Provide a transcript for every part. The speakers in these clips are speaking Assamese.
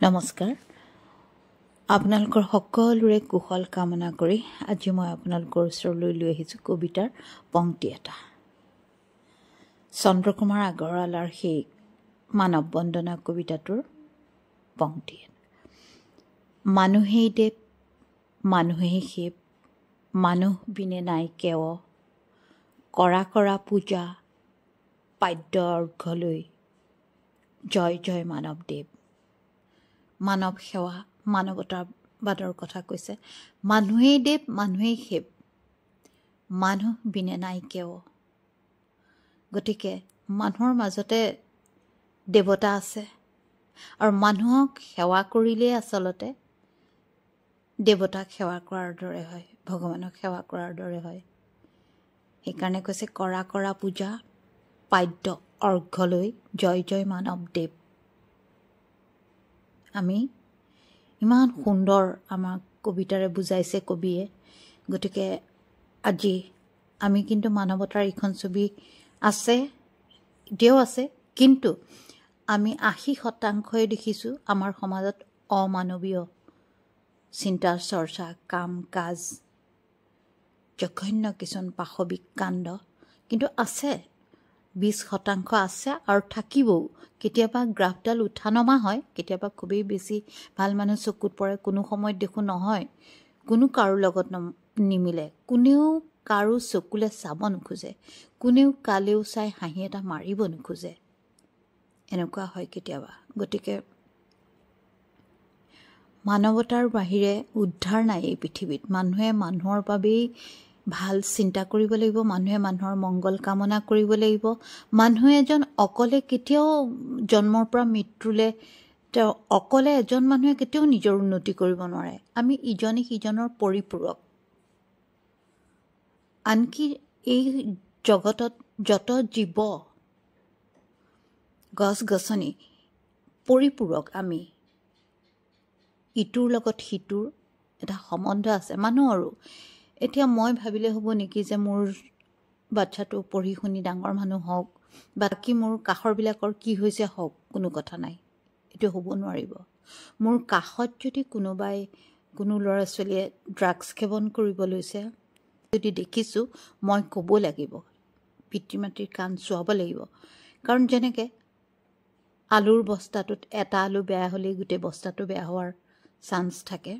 নমস্কাৰ আপোনালোকৰ সকলোৰে কুশল কামনা কৰি আজি মই আপোনালোকৰ ওচৰলৈ লৈ আহিছোঁ কবিতাৰ পংক্তি এটা চন্দ্ৰকুমাৰ আগৰৱালাৰ সেই মানৱ বন্দনা কবিতাটোৰ পংক্তি মানুহেই দেৱ মানুহেই শিৱ মানুহ বিনে নাই কেৱ কৰা কৰা পূজা পাদ্য অৰ্ঘ্যলৈ জয় জয় মানৱদেৱ মানৱ সেৱা মানৱতাবাদৰ কথা কৈছে মানুহেই দেৱ মানুহেই শিৱ মানুহ বিনে নাই কেৱ গতিকে মানুহৰ মাজতে দেৱতা আছে আৰু মানুহক সেৱা কৰিলেই আচলতে দেৱতাক সেৱা কৰাৰ দৰে হয় ভগৱানক সেৱা কৰাৰ দৰে হয় সেইকাৰণে কৈছে কৰা কৰা পূজা পাদ্য অৰ্ঘ্যলৈ জয় জয় মানৱদেৱ আমি ইমান সুন্দৰ আমাক কবিতাৰে বুজাইছে কবিয়ে গতিকে আজি আমি কিন্তু মানৱতাৰ এইখন ছবি আছে এতিয়াও আছে কিন্তু আমি ৮০% দেখিছোঁ আমাৰ সমাজত অমানৱীয় চিন্তা চৰ্চা কাম কাজ জঘন্য কিছুমান পাশবিক কাণ্ড কিন্তু আছে ২০% আছে আৰু থাকিবও কেতিয়াবা গ্ৰাফডাল উঠা নমা হয় কেতিয়াবা খুবেই বেছি ভাল মানুহ চকুত পৰে কোনো সময়ত দেখোঁ নহয় কোনো কাৰো লগত নিমিলে কোনেও কাৰো চকুলে চাব নোখোজে কোনেও কালেও চাই হাঁহি এটা মাৰিব নোখোজে এনেকুৱা হয় কেতিয়াবা গতিকে মানৱতাৰ বাহিৰে উদ্ধাৰ নাই এই পৃথিৱীত মানুহে মানুহৰ বাবেই ভাল চিন্তা কৰিব লাগিব মানুহে মানুহৰ মংগল কামনা কৰিব লাগিব মানুহে এজন অকলে কেতিয়াও জন্মৰ পৰা মৃত্যুলৈ তেওঁ অকলে এজন মানুহে কেতিয়াও নিজৰ উন্নতি কৰিব নোৱাৰে আমি ইজনে সিজনৰ পৰিপূৰক আনকি এই জগতত যত জীৱ গছ গছনি পৰিপূৰক আমি ইটোৰ লগত সিটোৰ এটা সম্বন্ধ আছে মানুহৰো এতিয়া মই ভাবিলে হ'ব নেকি যে মোৰ বাচ্চাটো পঢ়ি শুনি ডাঙৰ মানুহ হওক বাকী মোৰ কাষৰবিলাকৰ কি হৈছে হওক কোনো কথা নাই এইটো হ'ব নোৱাৰিব মোৰ কাষত যদি কোনোবাই কোনো ল'ৰা ছোৱালীয়ে ড্ৰাগছ সেৱন কৰিব লৈছে যদি দেখিছোঁ মই ক'ব লাগিব পিতৃ মাতৃৰ কাণ চুৱাব লাগিব কাৰণ যেনেকৈ আলুৰ বস্তাটোত এটা আলু বেয়া হ'লেই গোটেই বস্তাটো বেয়া হোৱাৰ চান্স থাকে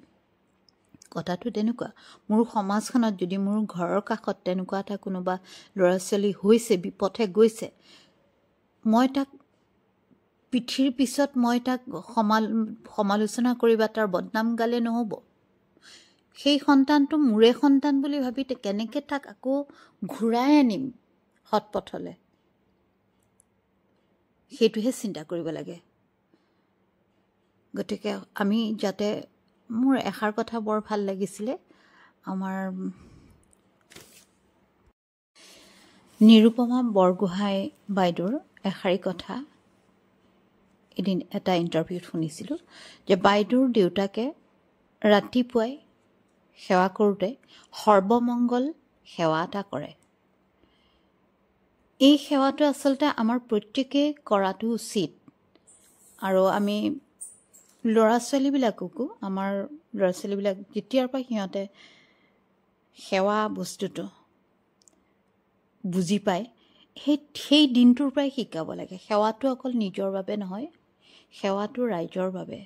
কথাটো তেনেকুৱা মোৰ সমাজখনত যদি মোৰ ঘৰৰ কাষত তেনেকুৱা এটা কোনোবা ল'ৰা ছোৱালী হৈছে বিপথে গৈছে মই তাক পিঠিৰ পিছত মই তাক সমালোচনা কৰিবা তাৰ বদনাম গালে নহ'ব সেই সন্তানটো মোৰে সন্তান বুলি ভাবি কেনেকৈ তাক আকৌ ঘূৰাই আনিম সৎপথলৈ সেইটোহে চিন্তা কৰিব লাগে গতিকে আমি যাতে মোৰ এষাৰ কথা বৰ ভাল লাগিছিলে আমাৰ নিৰুপমা বৰগোহাঁই বাইদেউৰ এষাৰি কথা এদিন এটা ইণ্টাৰভিউত শুনিছিলোঁ যে বাইদেউৰ দেউতাকে ৰাতিপুৱাই সেৱা কৰোঁতে সৰ্বমংগল সেৱা এটা কৰে এই সেৱাটো আচলতে আমাৰ প্ৰত্যেকেই কৰাটো উচিত আৰু আমি ল'ৰা ছোৱালীবিলাককো আমাৰ ল'ৰা ছোৱালীবিলাক যেতিয়াৰ পৰা সিহঁতে সেৱা বস্তুটো বুজি পায় সেই দিনটোৰ পৰাই শিকাব লাগে সেৱাটো অকল নিজৰ বাবে নহয় সেৱাটো ৰাইজৰ বাবে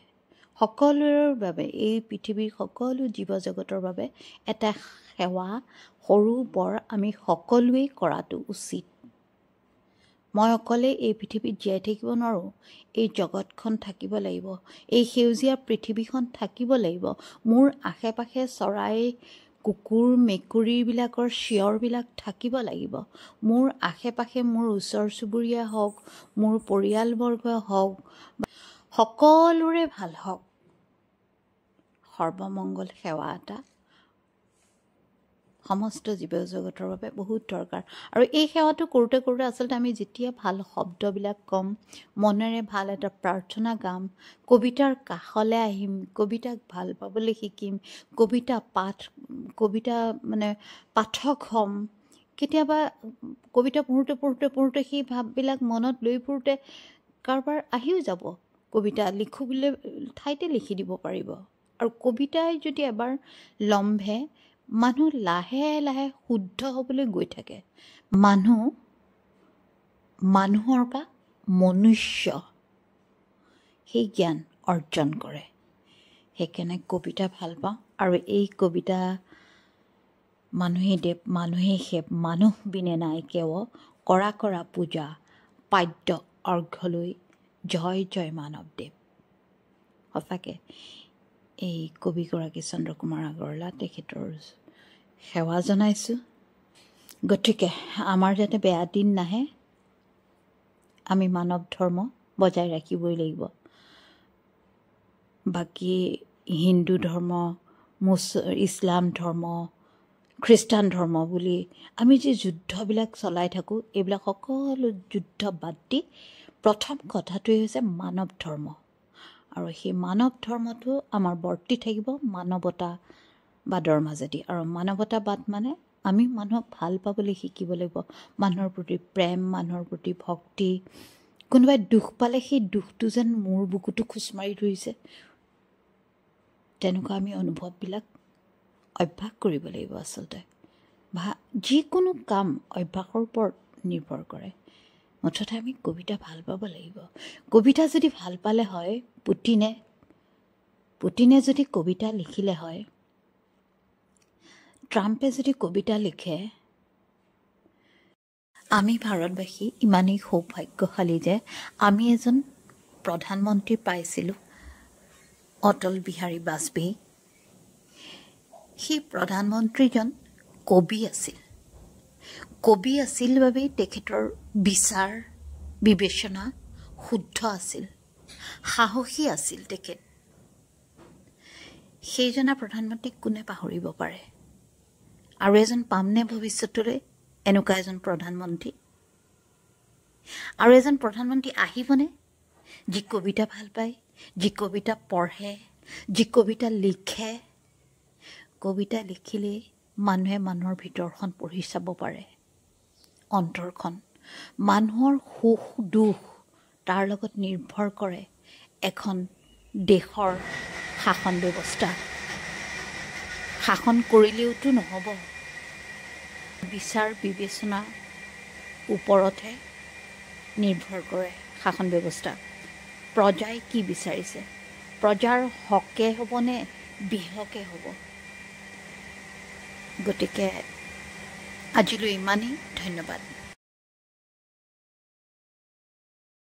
সকলোৰে বাবে এই পৃথিৱীৰ সকলো জীৱ জগতৰ বাবে এটা সেৱা সৰু বৰ আমি সকলোৱেই কৰাটো উচিত মই অকলে এই পৃথিৱীত জীয়াই থাকিব নোৱাৰোঁ এই জগতখন থাকিব লাগিব এই সেউজীয়া পৃথিৱীখন থাকিব লাগিব মোৰ আশে পাশে চৰাই কুকুৰ মেকুৰীবিলাকৰ চিঞৰবিলাক থাকিব লাগিব মোৰ আশে পাশে মোৰ ওচৰ চুবুৰীয়া হওক মোৰ পৰিয়ালবৰ্গ হওক সকলোৰে ভাল হওক সৰ্বমংগল সেৱা এটা সমস্ত জীৱ জগতৰ বাবে বহুত দৰকাৰ আৰু এই সেৱাটো কৰোঁতে কৰোঁতে আচলতে আমি যেতিয়া ভাল শব্দবিলাক ক'ম মনেৰে ভাল এটা প্ৰাৰ্থনা গাম কবিতাৰ কাষলৈ আহিম কবিতাক ভাল পাবলৈ শিকিম কবিতা মানে পাঠক হ'ম কেতিয়াবা কবিতা পঢ়োঁতে সেই ভাৱবিলাক মনত লৈ ফুৰোঁতে কাৰোবাৰ আহিও যাব কবিতা লিখোঁ বুলি ঠাইতে লিখি দিব পাৰিব। আৰু কবিতাই যদি এবাৰ লম্ভে মানুহ লাহে লাহে শুদ্ধ হ'বলৈ গৈ থাকে। মানুহৰ পৰা মনুষ্য সেই জ্ঞান অৰ্জন কৰে। সেইকাৰণে কবিতা ভাল পাওঁ। আৰু এই কবিতা মানুহে দেৱ মানুহে সেৱ মানুহ বিনে নাই কেৱ কৰা কৰা পূজা পাদ্য অৰ্ঘ্যলৈ জয় জয় মানৱদেৱ। সঁচাকৈ এই কবিগৰাকী চন্দ্ৰকুমাৰ আগৰৱালা তেখেতৰ সেৱা জনাইছোঁ। গতিকে আমাৰ যাতে বেয়া দিন নাহে, আমি মানৱ ধৰ্ম বজাই ৰাখিবই লাগিব। বাকী হিন্দু ধৰ্ম, ইছলাম ধৰ্ম, খ্ৰীষ্টান ধৰ্ম বুলি আমি যি যুদ্ধবিলাক চলাই থাকোঁ, এইবিলাক সকলো যুদ্ধ বাদ দি প্ৰথম কথাটোৱেই হৈছে মানৱ ধৰ্ম। আৰু সেই মানৱ ধৰ্মটো আমাৰ বৰ্তি থাকিব মানৱতাবাদৰ মাজেদি। আৰু মানৱতাবাদ মানে আমি মানুহক ভাল পাবলৈ শিকিব লাগিব। মানুহৰ প্ৰতি প্ৰেম, মানুহৰ প্ৰতি ভক্তি। কোনোবাই দুখ পালে সেই দুখটো যেন মোৰ বুকুটো খোচ মাৰি ধৰিছে, তেনেকুৱা আমি অনুভৱবিলাক অভ্যাস কৰিব লাগিব আচলতে। যিকোনো কাম অভ্যাসৰ ওপৰত নিৰ্ভৰ কৰে। মুঠতে আমি কবিতা ভাল পাব লাগিব। কবিতা যদি ভাল পালে হয়, পুটিনে যদি কবিতা লিখিলে হয়, ট্ৰাম্পে যদি কবিতা লিখে, আমি ভাৰতবাসী ইমানেই সৌভাগ্যশালী যে আমি এজন প্ৰধানমন্ত্ৰী পাইছিলোঁ, অটল বিহাৰী বাজপেয়ী। সেই প্ৰধানমন্ত্ৰীজন কবি আছিল বাবেই তেখেতৰ বিচাৰ বিবেচনা শুদ্ধ আছিল, সাহসী আছিল তেখেত। সেইজনা প্ৰধানমন্ত্ৰীক কোনে পাহৰিব পাৰে? আৰু এজন পামনে ভৱিষ্যতলৈ এনেকুৱা এজন প্ৰধানমন্ত্ৰী? আৰু এজন প্ৰধানমন্ত্ৰী আহিবনে যি কবিতা ভাল পায়, যি কবিতা পঢ়ে, যি কবিতা লিখে? কবিতা লিখিলেই মানুহে মানুহৰ ভিতৰখন পঢ়ি চাব পাৰে, অন্তৰখন। মানুহৰ সুখ দুখ তাৰ লগত নিৰ্ভৰ কৰে এখন দেশৰ শাসন ব্যৱস্থা। শাসন কৰিলেওতো নহ'ব, বিচাৰ বিবেচনাৰ ওপৰতহে নিৰ্ভৰ কৰে শাসন ব্যৱস্থা। প্ৰজাই কি বিচাৰিছে, প্ৰজাৰ হকে হ'বনে বিহকে হ'ব? গতিকে আজিলৈ ইমানেই। ধন্যবাদ।